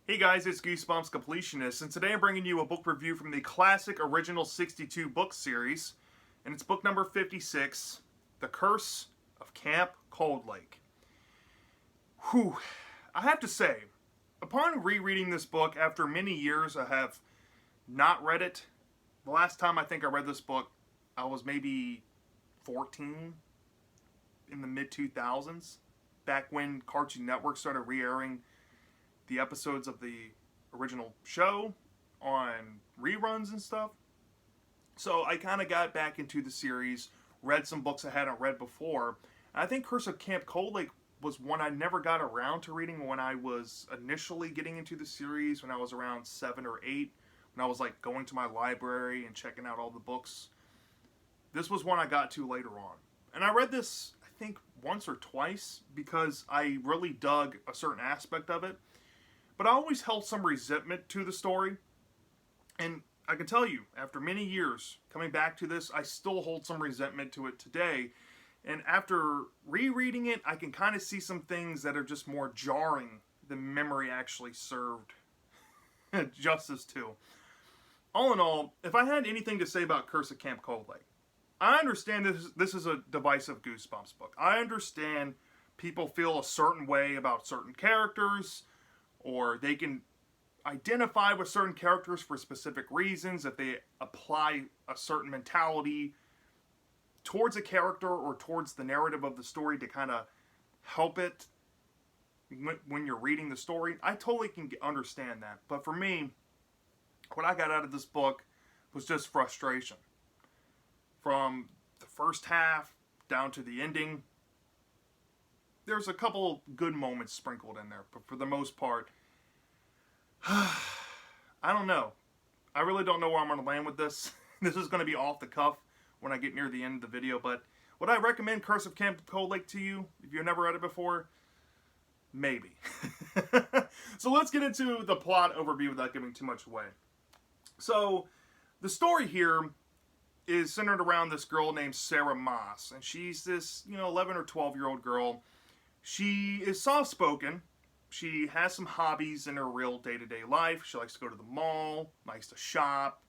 Hey guys, it's Goosebumps Completionist, and today I'm bringing you a book review from the classic original 62 book series, and it's book number 56, The Curse of Camp Cold Lake. Whew, I have to say, upon rereading this book after many years, I have not read it. The last time I think I read this book, I was maybe 14, in the mid 2000s, back when Cartoon Network started re-airing the episodes of the original show on reruns and stuff. So I kind of got back into the series, read some books I hadn't read before. And I think Curse of Camp Cold Lake was one I never got around to reading when I was initially getting into the series, when I was around 7 or 8, when I was like going to my library and checking out all the books. This was one I got to later on. And I read this, I think, once or twice because I really dug a certain aspect of it. But I always held some resentment to the story. And I can tell you, after many years coming back to this, I still hold some resentment to it today. And after rereading it, I can kind of see some things that are just more jarring than memory actually served justice to. All in all, if I had anything to say about Curse of Camp Cold Lake, I understand this is a divisive Goosebumps book. I understand people feel a certain way about certain characters, or they can identify with certain characters for specific reasons if they apply a certain mentality towards a character or towards the narrative of the story to kind of help it when you're reading the story. I totally can understand that. But for me, what I got out of this book was just frustration. From the first half down to the ending, there's a couple good moments sprinkled in there, but for the most part, I don't know. I really don't know where I'm going to land with this. This is going to be off the cuff when I get near the end of the video, but would I recommend Curse of Camp Cold Lake to you if you've never read it before? Maybe. So let's get into the plot overview without giving too much away. So the story here is centered around this girl named Sarah Moss, and she's this 11 or 12-year-old girl. She is soft-spoken. She has some hobbies in her real day-to-day life. She likes to go to the mall, likes to shop,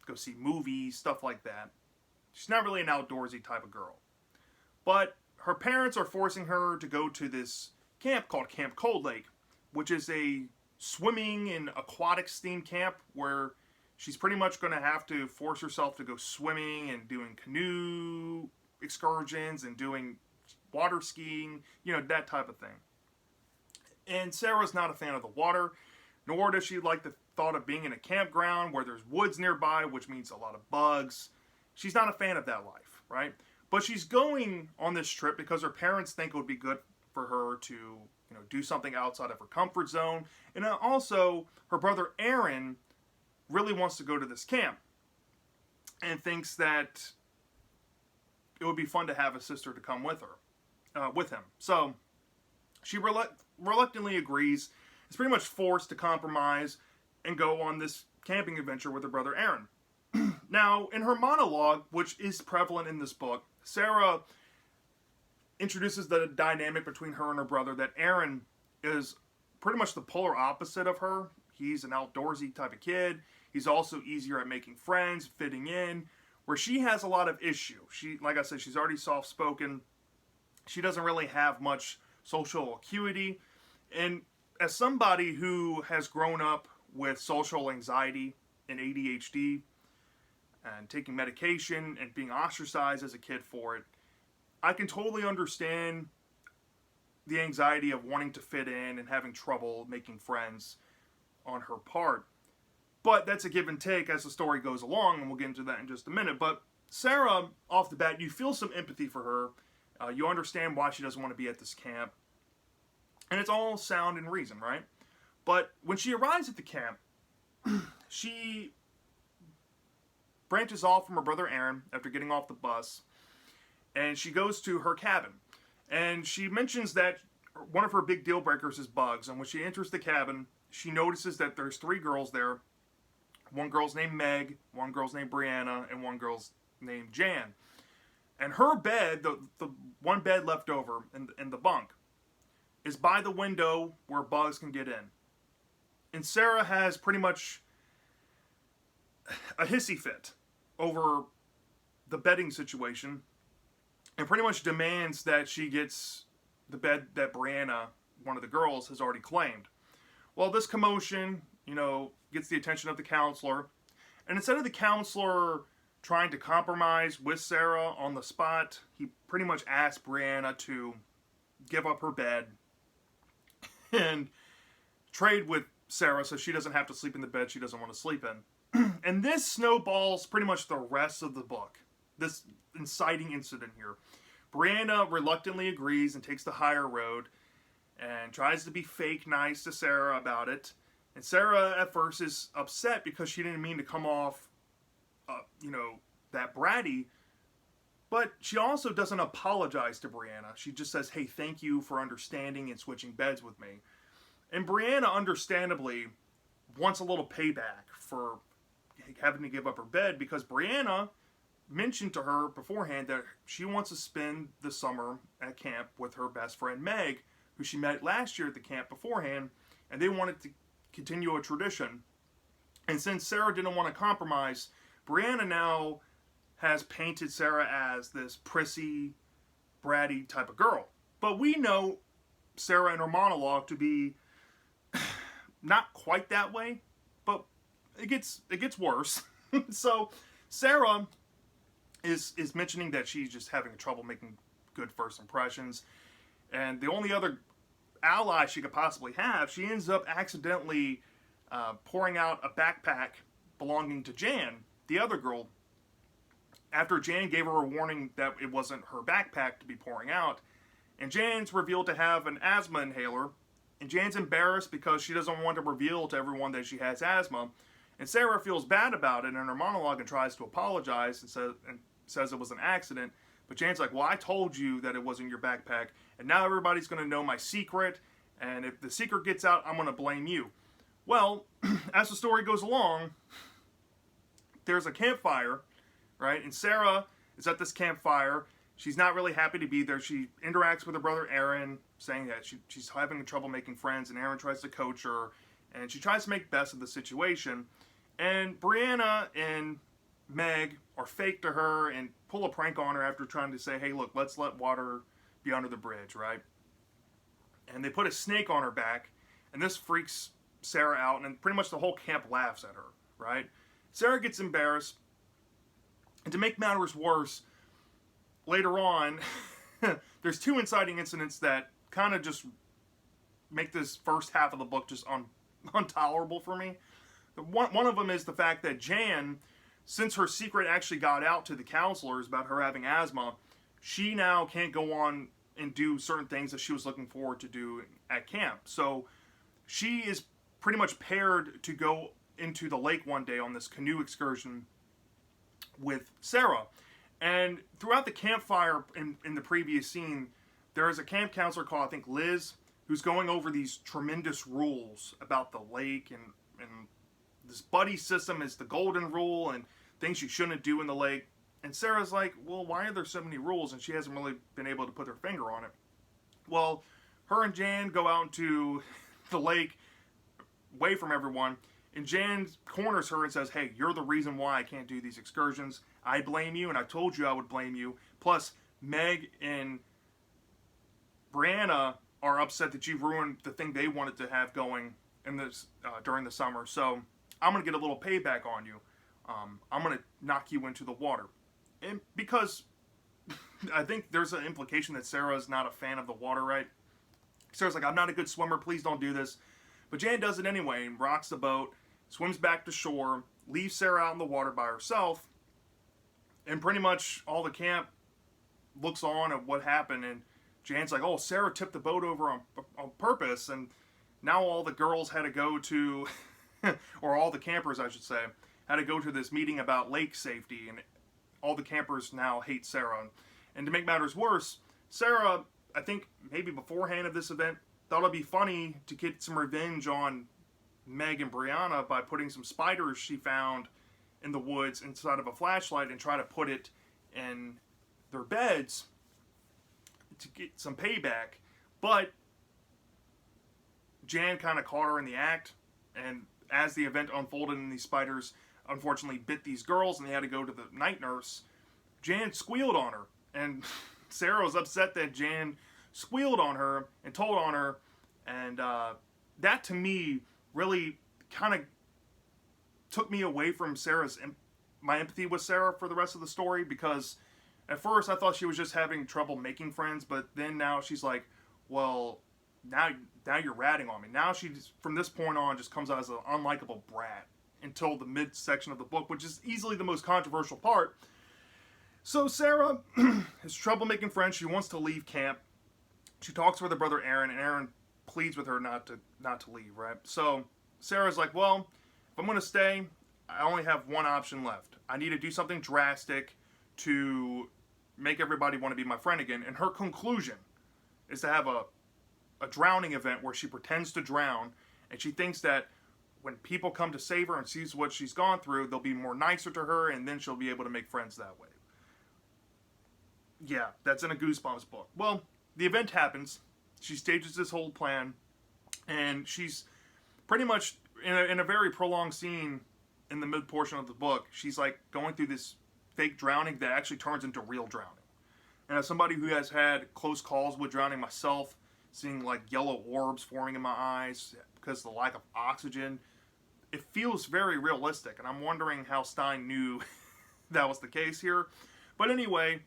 go see movies, stuff like that. She's not really an outdoorsy type of girl. But her parents are forcing her to go to this camp called Camp Cold Lake, which is a swimming and aquatics themed camp where she's pretty much going to have to force herself to go swimming and doing canoe excursions and doing water skiing, that type of thing. And Sarah's not a fan of the water, nor does she like the thought of being in a campground where there's woods nearby, which means a lot of bugs. She's not a fan of that life, right? But she's going on this trip because her parents think it would be good for her to, do something outside of her comfort zone. And also, her brother Aaron really wants to go to this camp and thinks that it would be fun to have a sister to come with him. So she reluctantly agrees. Is pretty much forced to compromise and go on this camping adventure with her brother Aaron. Now, in her monologue, which is prevalent in this book, Sarah introduces the dynamic between her and her brother, that Aaron is pretty much the polar opposite of her. He's an outdoorsy type of kid. He's also easier at making friends, fitting in, where she has a lot of issue. Like I said, she's already soft-spoken. She doesn't really have much social acuity. And as somebody who has grown up with social anxiety and ADHD and taking medication and being ostracized as a kid for it, I can totally understand the anxiety of wanting to fit in and having trouble making friends on her part. But that's a give and take as the story goes along, and we'll get into that in just a minute. But Sarah, off the bat, you feel some empathy for her. You understand why she doesn't want to be at this camp. And it's all sound and reason, right? But when she arrives at the camp, she branches off from her brother Aaron after getting off the bus, and she goes to her cabin. And she mentions that one of her big deal breakers is bugs. And when she enters the cabin, she notices that there's 3 girls there. One girl's named Meg, one girl's named Brianna, and one girl's named Jan. And her bed, the one bed left over in the bunk, is by the window where bugs can get in. And Sarah has pretty much a hissy fit over the bedding situation and pretty much demands that she gets the bed that Brianna, one of the girls, has already claimed. Well, this commotion, gets the attention of the counselor. And instead of the counselor trying to compromise with Sarah on the spot, he pretty much asked Brianna to give up her bed and trade with Sarah so she doesn't have to sleep in the bed she doesn't want to sleep in. And this snowballs pretty much the rest of the book. This inciting incident here. Brianna reluctantly agrees and takes the higher road and tries to be fake nice to Sarah about it. And Sarah at first is upset because she didn't mean to come off, that bratty. But she also doesn't apologize to Brianna. She just says, hey, thank you for understanding and switching beds with me. And Brianna, understandably, wants a little payback for having to give up her bed because Brianna mentioned to her beforehand that she wants to spend the summer at camp with her best friend Meg, who she met last year at the camp beforehand, and they wanted to continue a tradition. And since Sarah didn't want to compromise, Brianna now has painted Sarah as this prissy, bratty type of girl. But we know Sarah in her monologue to be not quite that way, but it gets worse. So Sarah is mentioning that she's just having trouble making good first impressions, and the only other ally she could possibly have, she ends up accidentally pouring out a backpack belonging to Jan, the other girl, after Jan gave her a warning that it wasn't her backpack to be pouring out. And Jan's revealed to have an asthma inhaler, and Jan's embarrassed because she doesn't want to reveal to everyone that she has asthma. And Sarah feels bad about it in her monologue and tries to apologize and says it was an accident. But Jan's like, well, I told you that it wasn't your backpack, and now everybody's going to know my secret, and if the secret gets out, I'm going to blame you. Well, as the story goes along, there's a campfire, right? And Sarah is at this campfire. She's not really happy to be there. She interacts with her brother Aaron, saying that she's having trouble making friends, and Aaron tries to coach her, and she tries to make best of the situation. And Brianna and Meg are fake to her and pull a prank on her after trying to say, hey, look, let's let water be under the bridge, right? And they put a snake on her back, and this freaks Sarah out, and pretty much the whole camp laughs at her, right? Sarah gets embarrassed, and to make matters worse, later on, there's two inciting incidents that kind of just make this first half of the book just intolerable for me. One of them is the fact that Jan, since her secret actually got out to the counselors about her having asthma, she now can't go on and do certain things that she was looking forward to do at camp. So she is pretty much paired to go into the lake one day on this canoe excursion with Sarah. And throughout the campfire in the previous scene, there is a camp counselor called, I think, Liz, who's going over these tremendous rules about the lake, and this buddy system is the golden rule and things you shouldn't do in the lake. And Sarah's like, well, why are there so many rules? And she hasn't really been able to put her finger on it. Well, her and Jan go out into the lake away from everyone, and Jan corners her and says, hey, you're the reason why I can't do these excursions. I blame you, and I told you I would blame you. Plus, Meg and Brianna are upset that you ruined the thing they wanted to have going in this during the summer. So I'm going to get a little payback on you. I'm going to knock you into the water. And because I think there's an implication that Sarah is not a fan of the water, right? Sarah's like, I'm not a good swimmer. Please don't do this. But Jan does it anyway and rocks the boat, swims back to shore, leaves Sarah out in the water by herself. And pretty much all the camp looks on at what happened. And Jan's like, oh, Sarah tipped the boat over on purpose. And now all the girls had to go to, or all the campers, I should say, had to go to this meeting about lake safety. And all the campers now hate Sarah. And to make matters worse, Sarah, I think maybe beforehand of this event, thought it'd be funny to get some revenge on Meg and Brianna by putting some spiders she found in the woods inside of a flashlight and try to put it in their beds to get some payback. But Jan kind of caught her in the act And as the event unfolded and these spiders unfortunately bit these girls and they had to go to the night nurse, Jan squealed on her. And Sarah was upset that Jan squealed on her and told on her. And that to me really kind of took me away from my empathy with Sarah for the rest of the story, because at first I thought she was just having trouble making friends, but then now she's like, well, now you're ratting on me. Now she, from this point on, just comes out as an unlikable brat until the mid-section of the book, which is easily the most controversial part. So Sarah has trouble making friends. She wants to leave camp. She talks with her brother Aaron, and Aaron pleads with her not to leave, right? So Sarah's like, well, if I'm going to stay, I only have one option left. I need to do something drastic to make everybody want to be my friend again. And her conclusion is to have a drowning event where she pretends to drown, and she thinks that when people come to save her and sees what she's gone through, they'll be more nicer to her, and then she'll be able to make friends that way. Yeah, that's in a Goosebumps book. Well, the event happens. She stages this whole plan, and she's pretty much in a very prolonged scene in the mid portion of the book. She's like going through this fake drowning that actually turns into real drowning. And as somebody who has had close calls with drowning myself, seeing like yellow orbs forming in my eyes because of the lack of oxygen, it feels very realistic. And I'm wondering how Stein knew that was the case here. But anyway,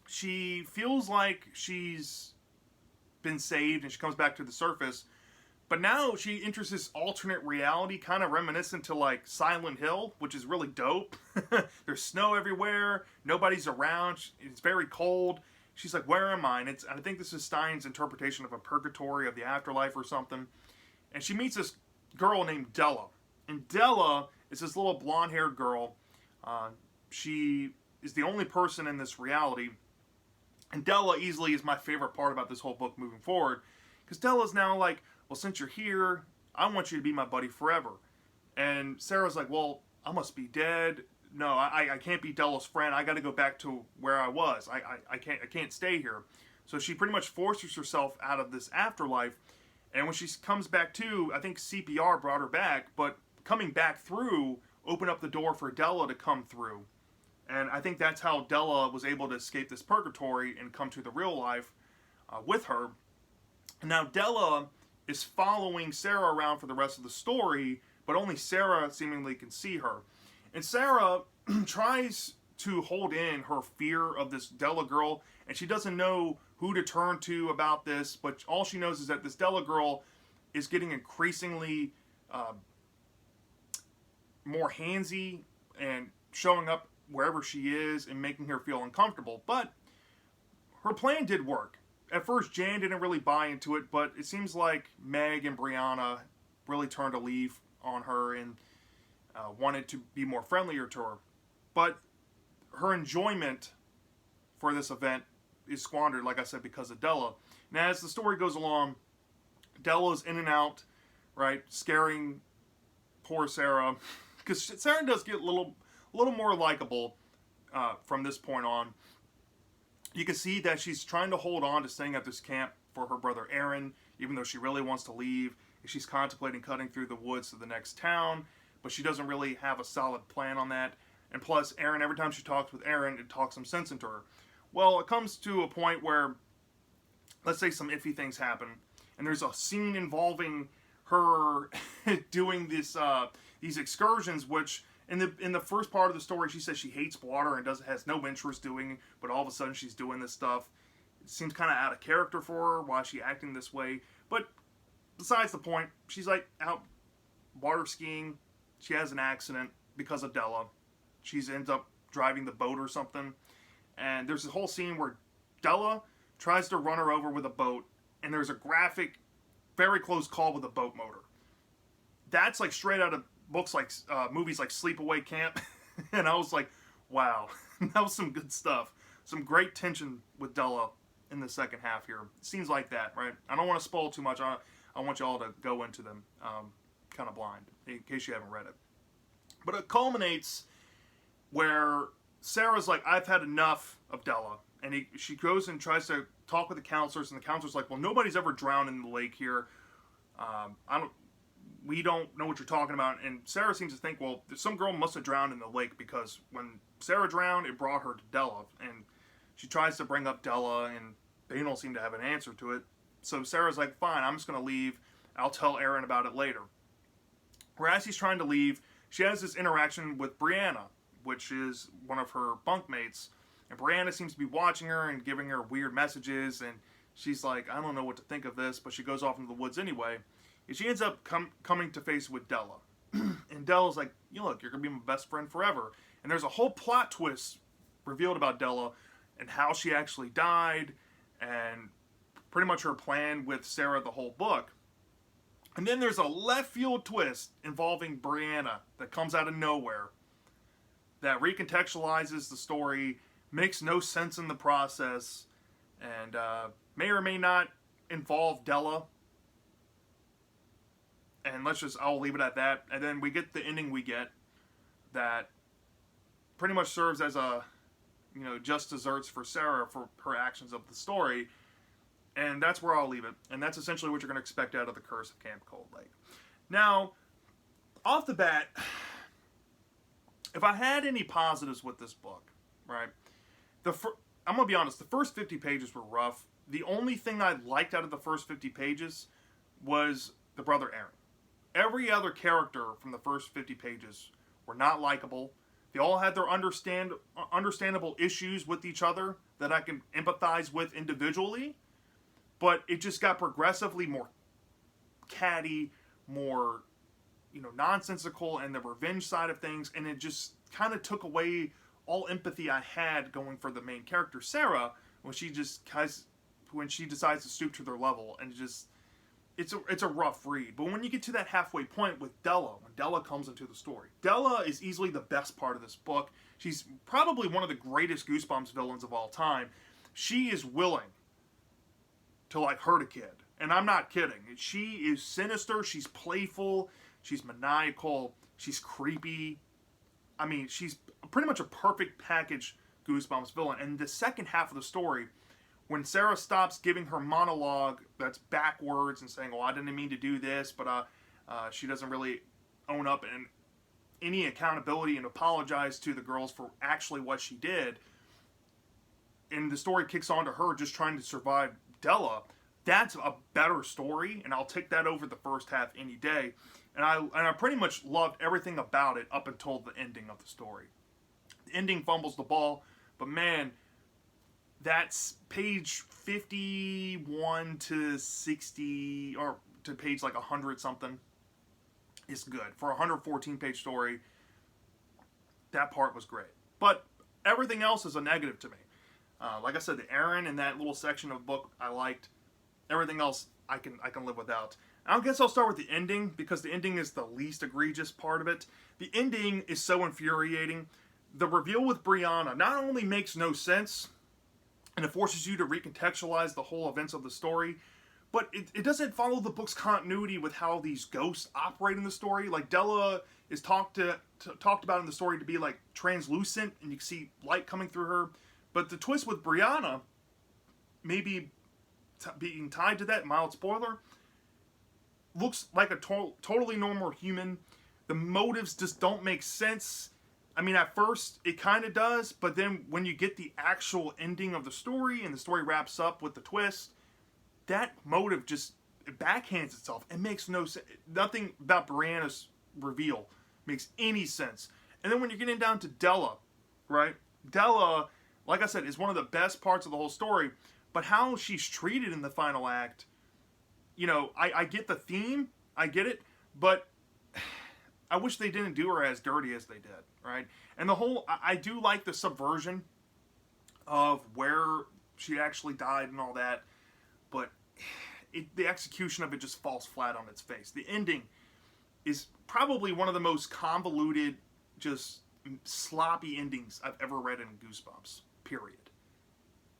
she feels like she's been saved and she comes back to the surface. But now she enters this alternate reality, kind of reminiscent to like Silent Hill, which is really dope. There's snow everywhere. Nobody's around. It's very cold. She's like, where am I? And I think this is Stein's interpretation of a purgatory of the afterlife or something. And she meets this girl named Della. And Della is this little blonde-haired girl. She is the only person in this reality. And Della easily is my favorite part about this whole book moving forward. Because Della's now like, well, since you're here, I want you to be my buddy forever. And Sarah's like, well, I must be dead. No, I can't be Della's friend. I got to go back to where I was. I can't stay here. So she pretty much forces herself out of this afterlife. And when she comes back to, I think CPR brought her back, but coming back through opened up the door for Della to come through. And I think that's how Della was able to escape this purgatory and come to the real life with her. And now Della is following Sarah around for the rest of the story, but only Sarah seemingly can see her. And Sarah tries to hold in her fear of this Della girl, and she doesn't know who to turn to about this, but all she knows is that this Della girl is getting increasingly more handsy and showing up wherever she is and making her feel uncomfortable. But her plan did work. At first, Jan didn't really buy into it, but it seems like Meg and Brianna really turned a leaf on her and wanted to be more friendlier to her. But her enjoyment for this event is squandered, like I said, because of Della. Now, as the story goes along, Della's in and out, right, scaring poor Sarah, because Sarah does get a little more likable from this point on. You can see that she's trying to hold on to staying at this camp for her brother Aaron, even though she really wants to leave. She's contemplating cutting through the woods to the next town, but she doesn't really have a solid plan on that. And plus, Aaron, every time she talks with Aaron, it talks some sense into her. Well, it comes to a point where, let's say some iffy things happen, and there's a scene involving her doing these excursions, which in the first part of the story, she says she hates water and has no interest doing, but all of a sudden she's doing this stuff. It seems kind of out of character for her. Why is she acting this way? But besides the point, she's like out water skiing. She has an accident because of Della. She ends up driving the boat or something. And there's a whole scene where Della tries to run her over with a boat, and there's a graphic, very close call with a boat motor. That's like straight out of books like movies like Sleepaway Camp. And I was like, wow, that was some good stuff. Some great tension with Della in the second half here. Scenes like that, right? I don't want to spoil too much. I want you all to go into them kind of blind, in case you haven't read it. But it culminates where Sarah's like, I've had enough of Della. And she goes and tries to talk with the counselors, and the counselor's like, well, nobody's ever drowned in the lake here. we don't know what you're talking about. And Sarah seems to think, well, some girl must have drowned in the lake, because when Sarah drowned, it brought her to Della. And she tries to bring up Della, and they don't seem to have an answer to it. So Sarah's like, fine, I'm just going to leave. I'll tell Aaron about it later. Whereas he's trying to leave, she has this interaction with Brianna, which is one of her bunkmates. And Brianna seems to be watching her and giving her weird messages. And she's like, I don't know what to think of this. But she goes off into the woods anyway. And she ends up coming to face with Della. And Della's like, look, you're going to be my best friend forever. And there's a whole plot twist revealed about Della and how she actually died. And pretty much her plan with Sarah the whole book. And then there's a left field twist involving Brianna that comes out of nowhere that recontextualizes the story, makes no sense in the process, and may or may not involve Della. And I'll leave it at that. And then we get the ending we get that pretty much serves as a, just desserts for Sarah for her actions of the story. And that's where I'll leave it. And that's essentially what you're going to expect out of The Curse of Camp Cold Lake. Now, off the bat, if I had any positives with this book, right, I'm going to be honest, the first 50 pages were rough. The only thing I liked out of the first 50 pages was the brother Aaron. Every other character from the first 50 pages were not likable. They all had their understandable issues with each other that I can empathize with individually. But it just got progressively more catty, more, nonsensical, and the revenge side of things. And it just kind of took away all empathy I had going for the main character, Sarah, when she decides to stoop to their level. And it's a rough read. But when you get to that halfway point with Della, when Della comes into the story, Della is easily the best part of this book. She's probably one of the greatest Goosebumps villains of all time. She is willing to hurt a kid. And I'm not kidding. She is sinister, she's playful, she's maniacal, she's creepy. I mean, she's pretty much a perfect package Goosebumps villain. And the second half of the story, when Sarah stops giving her monologue that's backwards and saying, I didn't mean to do this, but she doesn't really own up and any accountability and apologize to the girls for actually what she did, and the story kicks on to her just trying to survive Della, that's a better story, and I'll take that over the first half any day. And I pretty much loved everything about it up until the ending of the story. The ending fumbles the ball, but man, that's page 51 to 60, or to page 100 something, is good. For a 114 page story, that part was great. But everything else is a negative to me. Like I said, the Aaron in that little section of the book I liked. Everything else I can live without. I guess I'll start with the ending, because the ending is the least egregious part of it. The ending is so infuriating. The reveal with Brianna not only makes no sense, and it forces you to recontextualize the whole events of the story, but it doesn't follow the book's continuity with how these ghosts operate in the story. Della is talked about in the story to be translucent, and you can see light coming through her. But the twist with Brianna, maybe being tied to that, mild spoiler, looks like a totally normal human. The motives just don't make sense. I mean, at first, it kind of does, but then when you get the actual ending of the story, and the story wraps up with the twist, that motive just backhands itself. It makes no sense. Nothing about Brianna's reveal makes any sense. And then when you're getting down to Della, right? Della, like I said, is one of the best parts of the whole story, but how she's treated in the final act, I get the theme, I get it, but I wish they didn't do her as dirty as they did, right? And the whole, I do like the subversion of where she actually died and all that, but the execution of it just falls flat on its face. The ending is probably one of the most convoluted, just sloppy endings I've ever read in Goosebumps, period.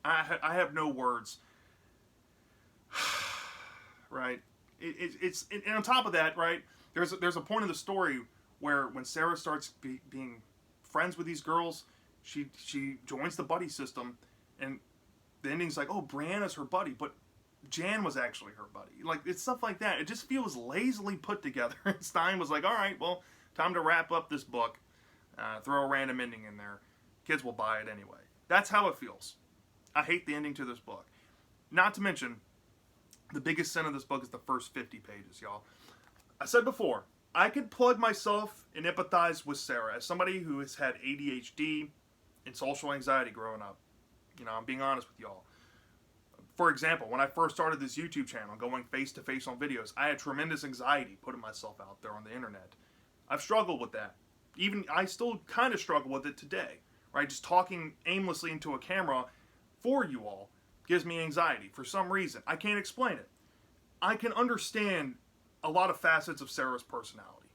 I have no words. Right? And on top of that, right, there's a point in the story where when Sarah starts being friends with these girls, she joins the buddy system, and the ending's like, oh, Brianna's her buddy, but Jan was actually her buddy. Like, it's stuff like that. It just feels lazily put together. Stein was like, all right, well, time to wrap up this book. Throw a random ending in there. Kids will buy it anyway. That's how it feels. I hate the ending to this book. Not to mention, the biggest sin of this book is the first 50 pages, y'all. I said before, I could plug myself and empathize with Sarah as somebody who has had ADHD and social anxiety growing up. You know, I'm being honest with y'all. For example, when I first started this YouTube channel, going face-to-face on videos, I had tremendous anxiety putting myself out there on the internet. I've struggled with that. I still kind of struggle with it today, right? Just talking aimlessly into a camera for you all gives me anxiety for some reason. I can't explain it. I can understand a lot of facets of Sarah's personality.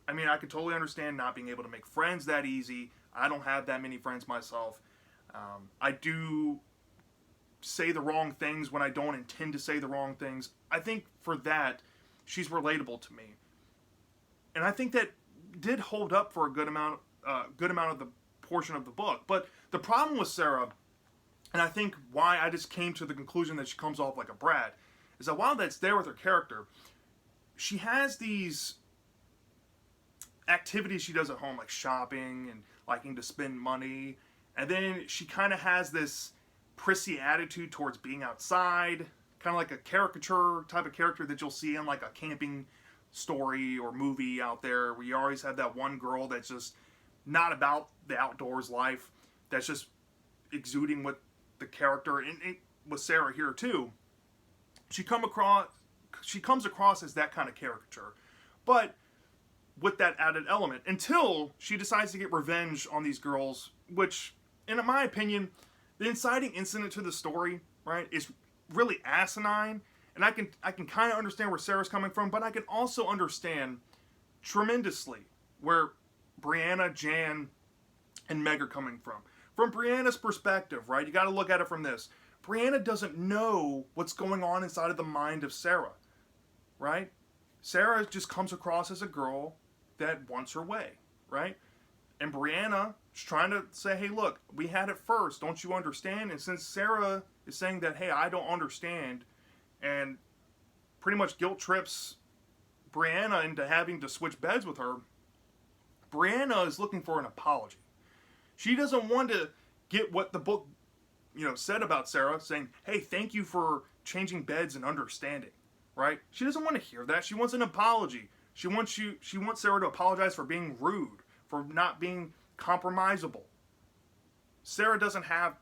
I mean, I can totally understand not being able to make friends that easy. I don't have that many friends myself. I do say the wrong things when I don't intend to say the wrong things. I think for that, she's relatable to me. And I think that did hold up for a good amount of the portion of the book. But the problem with Sarah, and I think why I just came to the conclusion that she comes off like a brat, is that while that's there with her character, she has these activities she does at home, like shopping and liking to spend money. And then she kind of has this prissy attitude towards being outside, kind of like a caricature type of character that you'll see in like a camping story or movie out there, where you always have that one girl that's just not about the outdoors life, that's just exuding with the character. And with Sarah here too, she comes across as that kind of caricature, but with that added element, until she decides to get revenge on these girls, which, in my opinion, the inciting incident to the story, right, is really asinine. And I can kind of understand where Sarah's coming from, but I can also understand tremendously where Brianna, Jan, and Meg are coming from. From Brianna's perspective, right, you got to look at it from this. Brianna doesn't know what's going on inside of the mind of Sarah, right? Sarah just comes across as a girl that wants her way, right? And Brianna is trying to say, hey, look, we had it first. Don't you understand? And since Sarah is saying that, hey, I don't understand, and pretty much guilt trips Brianna into having to switch beds with her, Brianna is looking for an apology. She doesn't want to get what the book, said about Sarah, saying, hey, thank you for changing beds and understanding, right? She doesn't want to hear that. She wants an apology. She wants Sarah to apologize for being rude, for not being compromisable. Sarah doesn't have,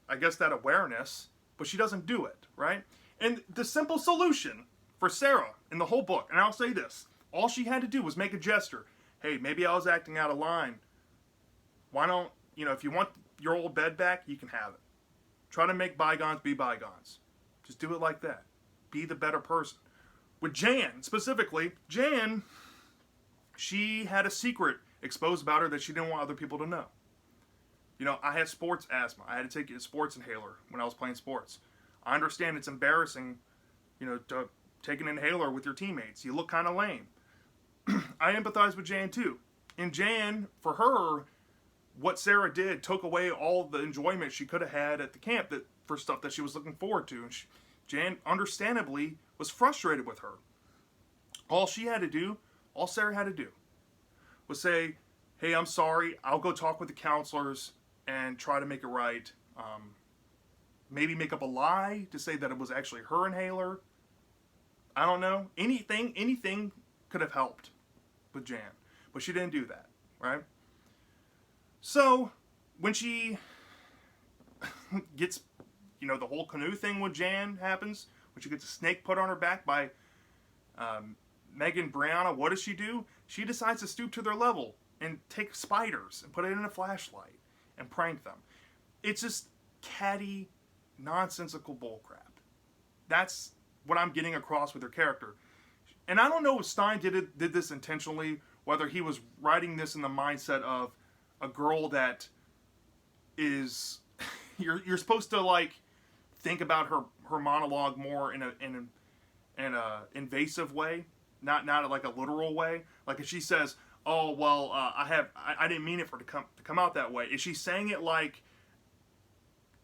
I guess, that awareness, but she doesn't do it, right? And the simple solution for Sarah in the whole book, and I'll say this, all she had to do was make a gesture. Hey, maybe I was acting out of line. Why don't, if you want your old bed back, you can have it. Try to make bygones be bygones. Just do it like that. Be the better person. With Jan, specifically, Jan, she had a secret exposed about her that she didn't want other people to know. I had sports asthma. I had to take a sports inhaler when I was playing sports. I understand it's embarrassing, to take an inhaler with your teammates. You look kind of lame. I empathize with Jan too. And Jan, for her, what Sarah did took away all the enjoyment she could have had at the camp for stuff that she was looking forward to. And Jan, understandably, was frustrated with her. All Sarah had to do, was say, hey, I'm sorry, I'll go talk with the counselors and try to make it right. Maybe make up a lie to say that it was actually her inhaler. I don't know. Anything could have helped with Jan. But she didn't do that, right? So, when she gets, the whole canoe thing with Jan happens, when she gets a snake put on her back by Meg and Brianna, what does she do? She decides to stoop to their level and take spiders and put it in a flashlight and prank them. It's just catty, nonsensical bullcrap. That's what I'm getting across with her character. And I don't know if Stein did this intentionally, whether he was writing this in the mindset of a girl that is you're supposed to think about her monologue more in a invasive way, not like a literal way. Like if she says, "Oh well, I didn't mean it for it to come out that way." Is she saying it like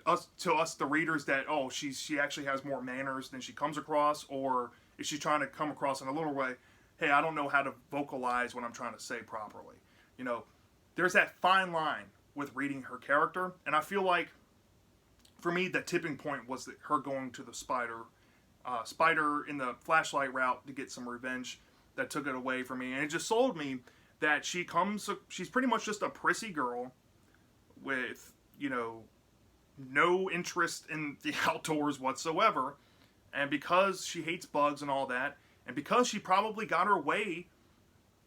us the readers that, oh, she actually has more manners than she comes across, or is she trying to come across in a little way, hey, I don't know how to vocalize what I'm trying to say properly. You know, there's that fine line with reading her character, and I feel like for me the tipping point was that her going to the spider in the flashlight route to get some revenge that took it away from me, and it just sold me that she's pretty much just a prissy girl with, you know, no interest in the outdoors whatsoever, and because she hates bugs and all that, and because she probably got her way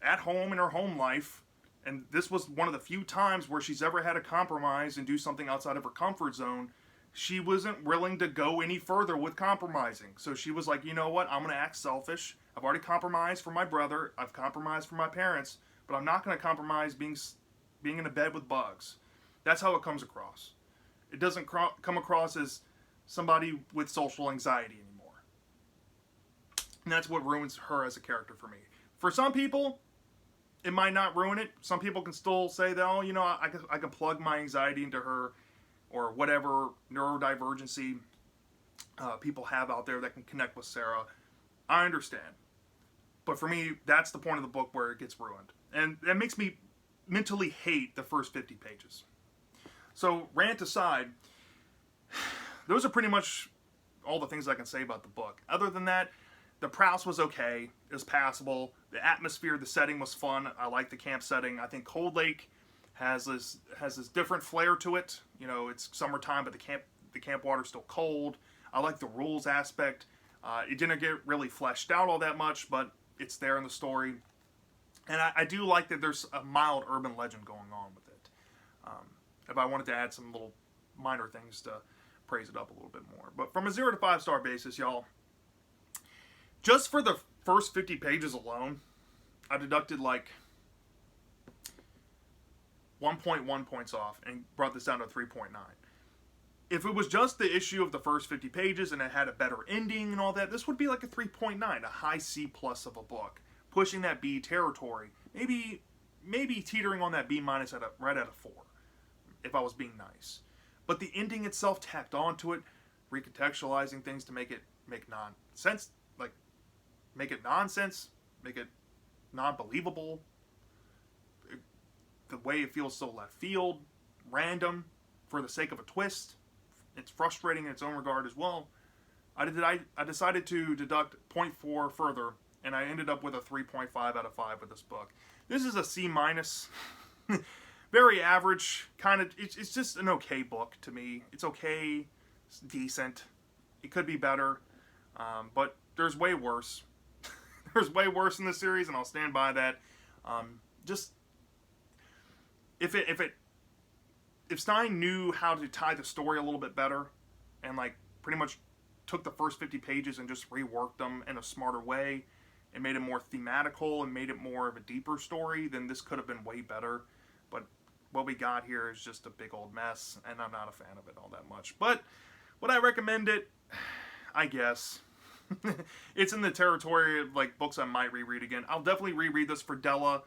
at home in her home life, and this was one of the few times where she's ever had to compromise and do something outside of her comfort zone, she wasn't willing to go any further with compromising. So she was like, you know what, I'm going to act selfish. I've already compromised for my brother, I've compromised for my parents, but I'm not going to compromise being in a bed with bugs. That's how it comes across. It doesn't come across as somebody with social anxiety anymore. And that's what ruins her as a character for me. For some people, it might not ruin it. Some people can still say that, oh, you know, I can plug my anxiety into her, or whatever neurodivergency people have out there that can connect with Sarah. I understand. But for me, that's the point of the book where it gets ruined. And that makes me mentally hate the first 50 pages. So, rant aside, those are pretty much all the things I can say about the book. Other than that, the Prouse was okay. It was passable. The atmosphere, the setting was fun. I like the camp setting. I think Cold Lake has this different flair to it. You know, it's summertime, but the camp water's still cold. I like the rules aspect. It didn't get really fleshed out all that much, but it's there in the story. And I do like that there's a mild urban legend going on with it. If I wanted to add some little minor things to praise it up a little bit more. But from a 0 to 5 star basis, y'all, just for the first 50 pages alone, I deducted like 1.1 points off and brought this down to 3.9. If it was just the issue of the first 50 pages and it had a better ending and all that, this would be like a 3.9, a high C plus of a book, pushing that B territory, maybe teetering on that B minus right at a 4, if I was being nice. But the ending itself tacked onto it, recontextualizing things to make it make nonsense, like make it nonsense, make it non-believable. The way it feels so left field, random, for the sake of a twist. It's frustrating in its own regard as well. I decided to deduct 0.4 further, and I ended up with a 3.5 out of 5 with this book. This is a C minus. Very average, kind of. It's just an okay book to me. It's okay, it's decent. It could be better, but there's way worse. There's way worse in the series, and I'll stand by that. Just if Stein knew how to tie the story a little bit better, and like pretty much took the first 50 pages and just reworked them in a smarter way, and made it more thematical and made it more of a deeper story, then this could have been way better. But what we got here is just a big old mess, and I'm not a fan of it all that much. But would I recommend it? I guess. It's in the territory of like books I might reread again. I'll definitely reread this for Della,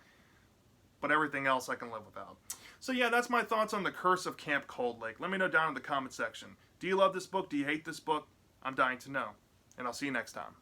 but everything else I can live without. So yeah, that's my thoughts on The Curse of Camp Cold Lake. Let me know down in the comment section. Do you love this book? Do you hate this book? I'm dying to know. And I'll see you next time.